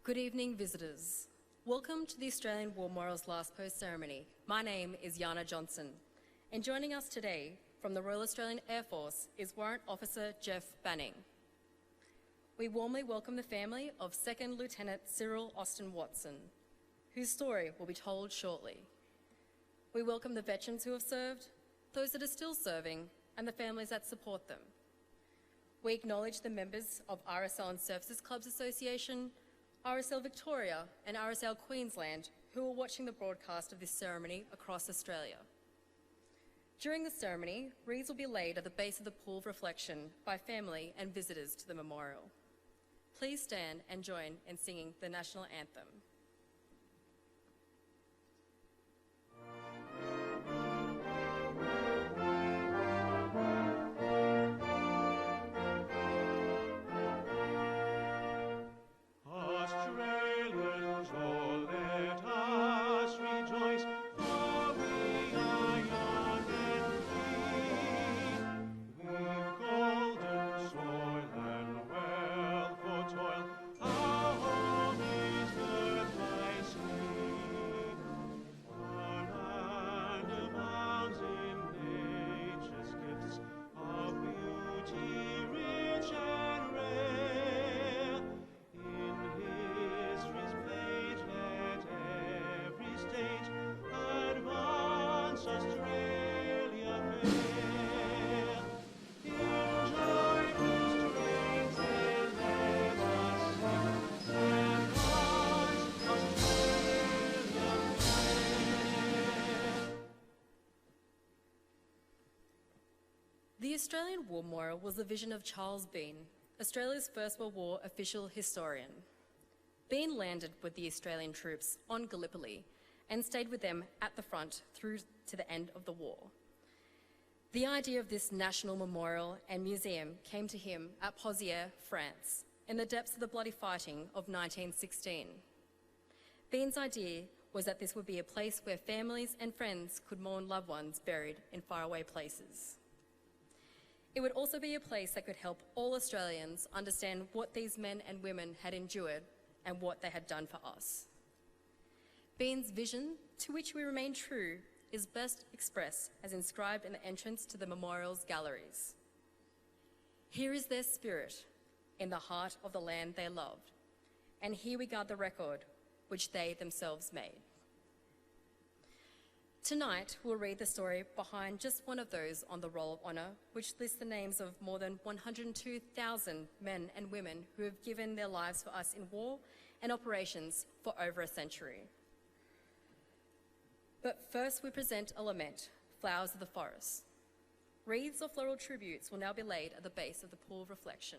Good evening, visitors. Welcome to the Australian War Memorial's last post ceremony. My name is Yana Johnson, and joining us today from the Royal Australian Air Force is Warrant Officer Jeff Banning. We warmly welcome the family of 2nd Lieutenant Cyril Austin Watson, whose story will be told shortly. We welcome the veterans who have served, those that are still serving, and the families that support them. We acknowledge the members of RSL Services Clubs Association, RSL Victoria and RSL Queensland who are watching the broadcast of this ceremony across Australia. During the ceremony, wreaths will be laid at the base of the pool of reflection by family and visitors to the memorial. Please stand and join in singing the national anthem. The Australian War Memorial was the vision of Charles Bean, Australia's First World War official historian. Bean landed with the Australian troops on Gallipoli and stayed with them at the front through to the end of the war. The idea of this national memorial and museum came to him at Pozières, France, in the depths of the bloody fighting of 1916. Bean's idea was that this would be a place where families and friends could mourn loved ones buried in faraway places. It would also be a place that could help all Australians understand what these men and women had endured and what they had done for us. Bean's vision, to which we remain true, is best expressed as inscribed in the entrance to the memorial's galleries. Here is their spirit in the heart of the land they loved, and here we guard the record which they themselves made. Tonight, we'll read the story behind just one of those on the Roll of Honour, which lists the names of more than 102,000 men and women who have given their lives for us in war and operations for over a century. But first, we present a lament, Flowers of the Forest. Wreaths of floral tributes will now be laid at the base of the pool of reflection.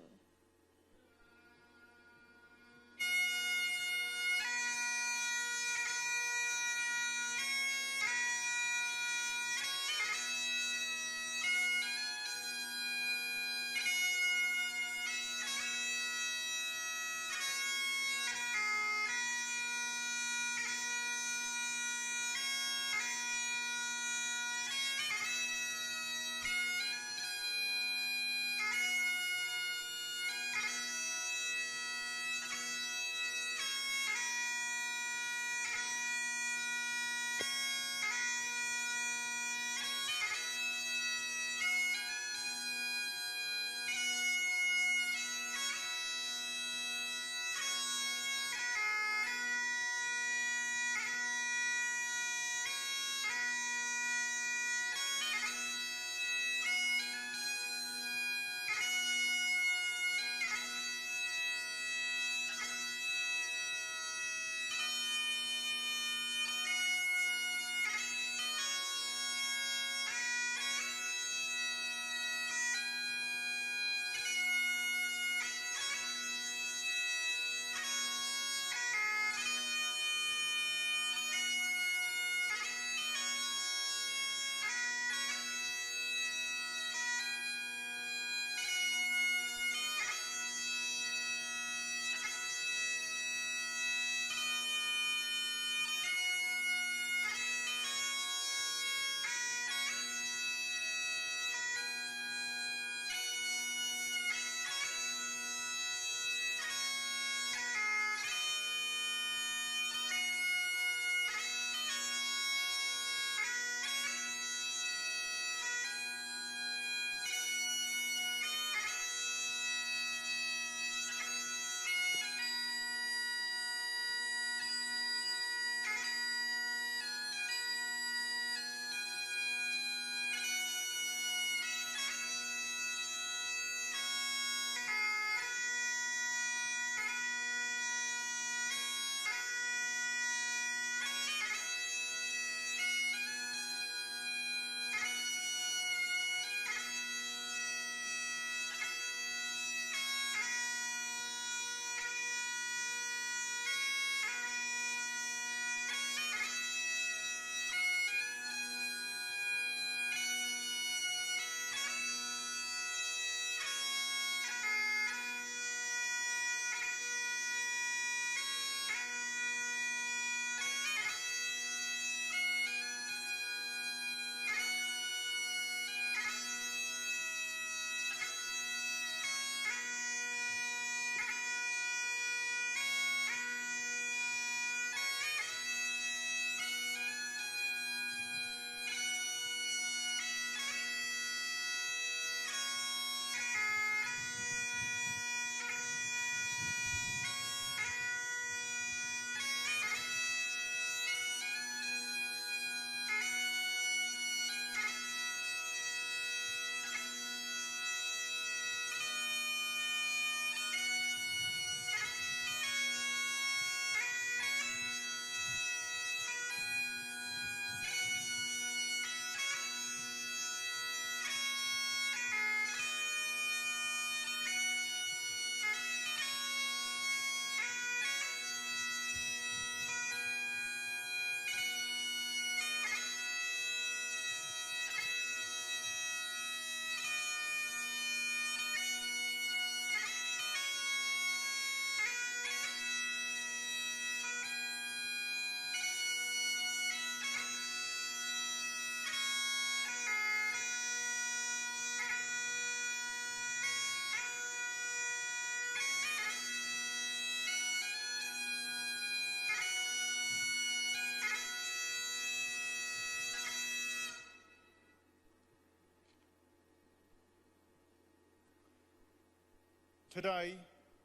Today,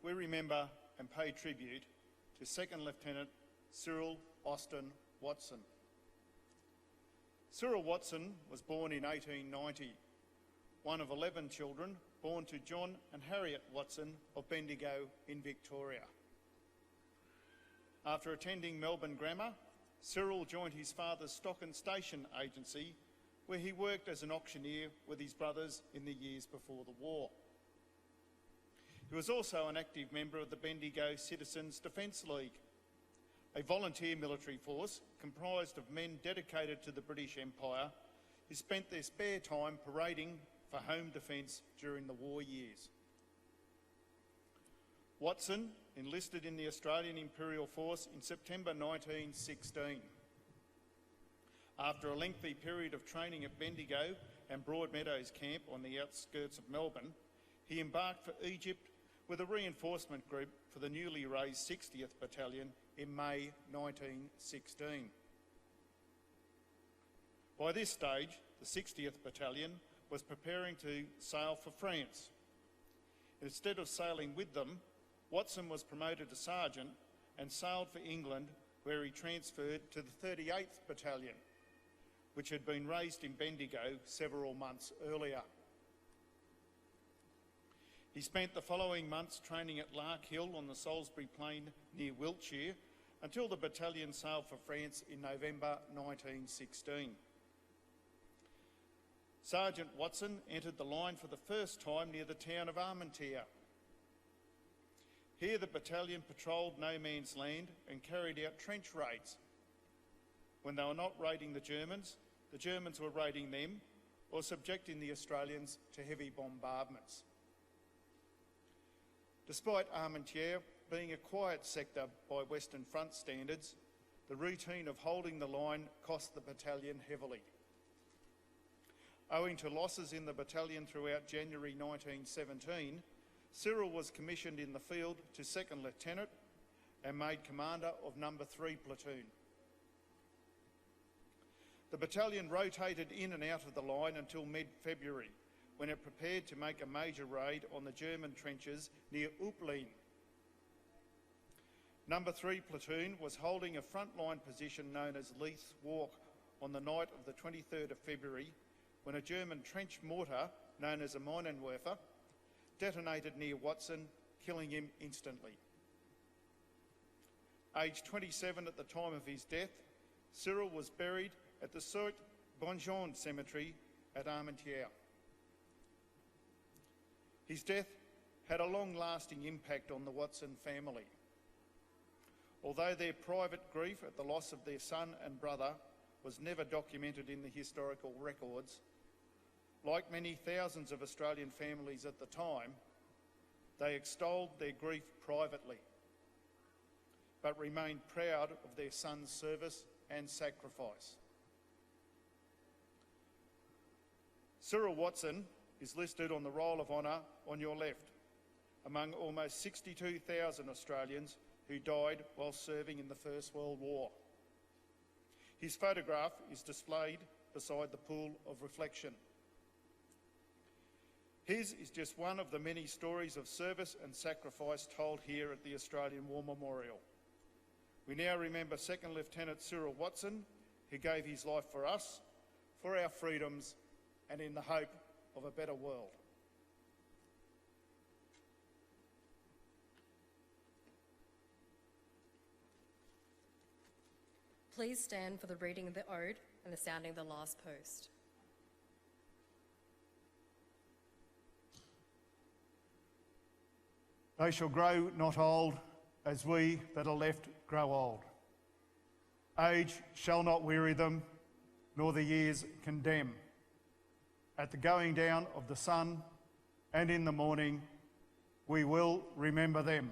we remember and pay tribute to Second Lieutenant Cyril Austin Watson. Cyril Watson was born in 1890, one of 11 children born to John and Harriet Watson of Bendigo in Victoria. After attending Melbourne Grammar, Cyril joined his father's stock and station agency, where he worked as an auctioneer with his brothers in the years before the war. He was also an active member of the Bendigo Citizens Defence League, a volunteer military force comprised of men dedicated to the British Empire who spent their spare time parading for home defence during the war years. Watson enlisted in the Australian Imperial Force in September 1916. After a lengthy period of training at Bendigo and Broadmeadows Camp on the outskirts of Melbourne, he embarked for Egypt with a reinforcement group for the newly raised 60th Battalion in May 1916. By this stage, the 60th Battalion was preparing to sail for France. Instead of sailing with them, Watson was promoted to sergeant and sailed for England, where he transferred to the 38th Battalion, which had been raised in Bendigo several months earlier. He spent the following months training at Lark Hill on the Salisbury Plain near Wiltshire until the battalion sailed for France in November 1916. Sergeant Watson entered the line for the first time near the town of Armentières. Here the battalion patrolled no man's land and carried out trench raids. When they were not raiding the Germans were raiding them or subjecting the Australians to heavy bombardments. Despite Armentières being a quiet sector by Western Front standards, the routine of holding the line cost the battalion heavily. Owing to losses in the battalion throughout January 1917, Cyril was commissioned in the field to Second Lieutenant and made commander of No. 3 Platoon. The battalion rotated in and out of the line until mid-February, when it prepared to make a major raid on the German trenches near Upline. No. 3 Platoon was holding a frontline position known as Leith's Walk on the night of the 23rd of February, when a German trench mortar, known as a Minenwerfer, detonated near Watson, killing him instantly. Aged 27 at the time of his death, Cyril was buried at the Saint Bonjean Cemetery at Armentières. His death had a long-lasting impact on the Watson family. Although their private grief at the loss of their son and brother was never documented in the historical records, like many thousands of Australian families at the time, they extolled their grief privately, but remained proud of their son's service and sacrifice. Cyril Watson is listed on the Roll of Honour on your left, among almost 62,000 Australians who died while serving in the First World War. His photograph is displayed beside the pool of reflection. His is just one of the many stories of service and sacrifice told here at the Australian War Memorial. We now remember Second Lieutenant Cyril Watson, who gave his life for us, for our freedoms, and in the hope of a better world. Please stand for the reading of the ode and the sounding of the last post. They shall grow not old, as we that are left grow old. Age shall not weary them, nor the years condemn. At the going down of the sun and in the morning, we will remember them.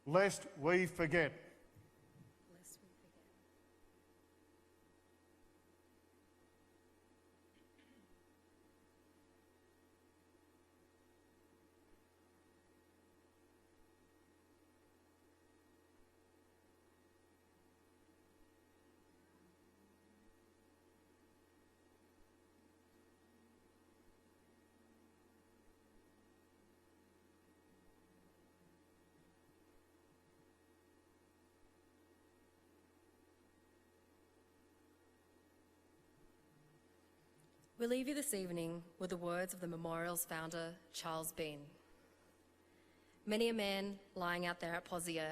lest we forget. Lest we forget. We leave you this evening with the words of the memorial's founder, Charles Bean. Many a man lying out there at Posea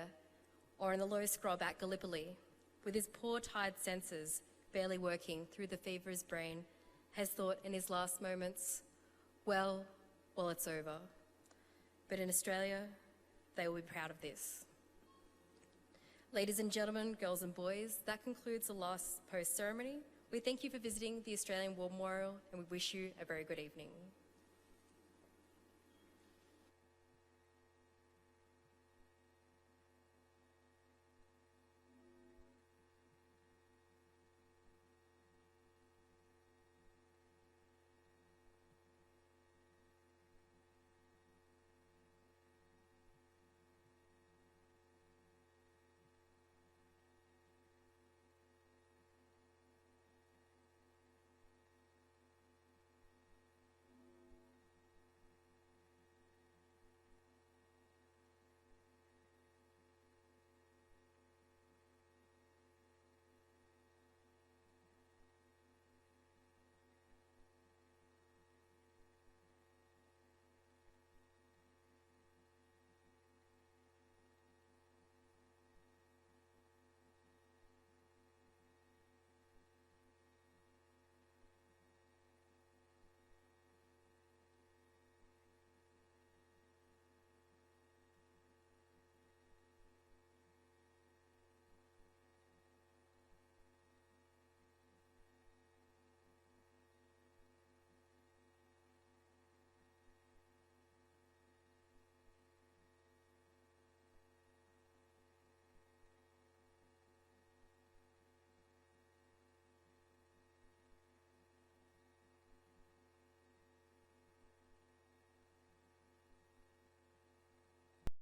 or in the low scrub at Gallipoli, with his poor tired senses barely working through the fever of his brain, has thought in his last moments, well, it's over. But in Australia, they will be proud of this. Ladies and gentlemen, girls and boys, that concludes the last post ceremony. We thank you for visiting the Australian War Memorial and we wish you a very good evening.